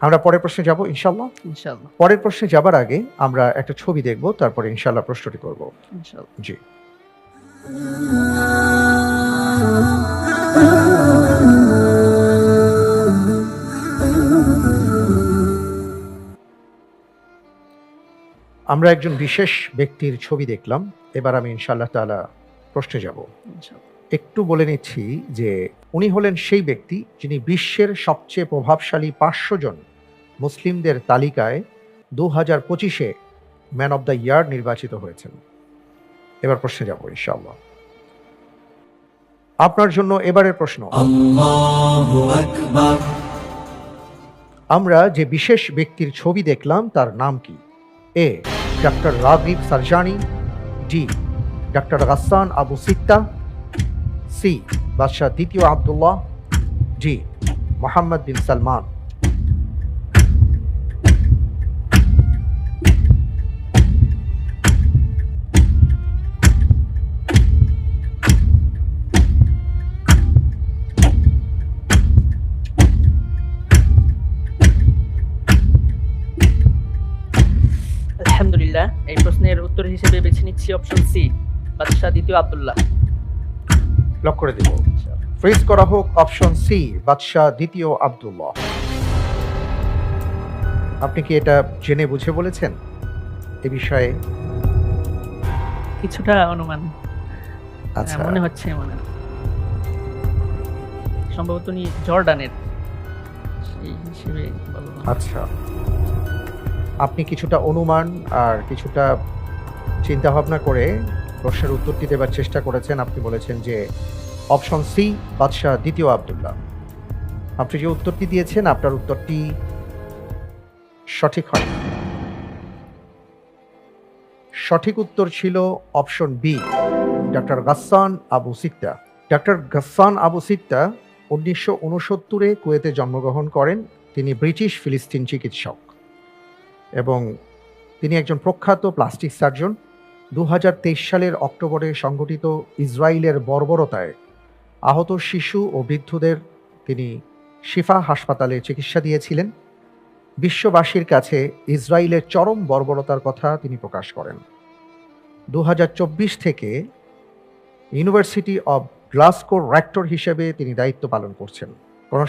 আমরা পরের প্রশ্নে যাব ইনশাআল্লাহ। ইনশাআল্লাহ। পরের প্রশ্নে যাবার আগে আমরা একটা ছবি দেখব, তারপরে ইনশাআল্লাহ প্রশ্নটি করব। ইনশাআল্লাহ। জি। আমরা একজন বিশেষ ব্যক্তির ছবি দেখলাম। এবার আমি ইনশাআল্লাহ তাআলা প্রশ্নে যাব। ইনশাআল্লাহ। একটু বলে নিচ্ছি যে উনি হলেন সেই ব্যক্তি যিনি বিশ্বের সবচেয়ে প্রভাবশালী ৫০০ জন মুসলিমদের তালিকায় ২০২৫-এ ম্যান অব দ্য ইয়ার নির্বাচিত হয়েছেন। এবার প্রশ্নে যাব ইনশাআল্লাহ। আপনার জন্য এবারের প্রশ্ন, আল্লাহু আকবার। আমরা যে বিশেষ ব্যক্তির ছবি দেখলাম তার নাম কি? A doctor Ragib Sarjani, D doctor Ghassan Abu Sitta, C বাদশাহ দ্বিতীয় আব্দুল্লাহ, জি মোহাম্মদ বিন সালমান। আলহামদুলিল্লাহ, এই প্রশ্নের উত্তর হিসেবে বেছে নিচ্ছি অপশন সি, বাদশাহ দ্বিতীয় আব্দুল্লাহ। লক করে দিব। ফ্রিজ করা হোক অপশন সি, বাদশাহ দ্বিতীয় আব্দুল্লাহ। আপনি কি এটা জেনে বুঝে বলেছেন এ বিষয়ে? কিছুটা অনুমান আচ্ছা, মনে হচ্ছে, সম্ভবত উনি জর্ডানের, সেই হিসেবে বলবো। আচ্ছা, আপনি কিছুটা অনুমান আর কিছুটা চিন্তা ভাবনা করে প্রশ্নের উত্তরটি দেবার চেষ্টা করেছেন। আপনি বলেছেন যে অপশন সি, বাদশাহ দ্বিতীয় আব্দুল্লাহ। আপনি যে উত্তরটি দিয়েছেন আপনার উত্তরটি সঠিক হয়। সঠিক উত্তর ছিল option B, doctor Ghassan Abu Sitta. Doctor Ghassan Abu Sitta 1969-এ কুয়েতে জন্মগ্রহণ করেন। তিনি ব্রিটিশ ফিলিস্তিন চিকিৎসক এবং তিনি একজন প্রখ্যাত প্লাস্টিক সার্জন। 2023 সালের অক্টোবরে সংঘটিত ইসরায়েলের বর্বরতায় আহত শিশু ও বৃদ্ধদের তিনি শিফা হাসপাতালে চিকিৎসা দিয়েছিলেন। বিশ্ববাসীর কাছে ইসরায়েলের চরম বর্বরতার কথা তিনি প্রকাশ করেন। 2024 থেকে ইউনিভার্সিটি অব গ্লাসগোর রেক্টর হিসেবে তিনি দায়িত্ব পালন করছেন। কোনো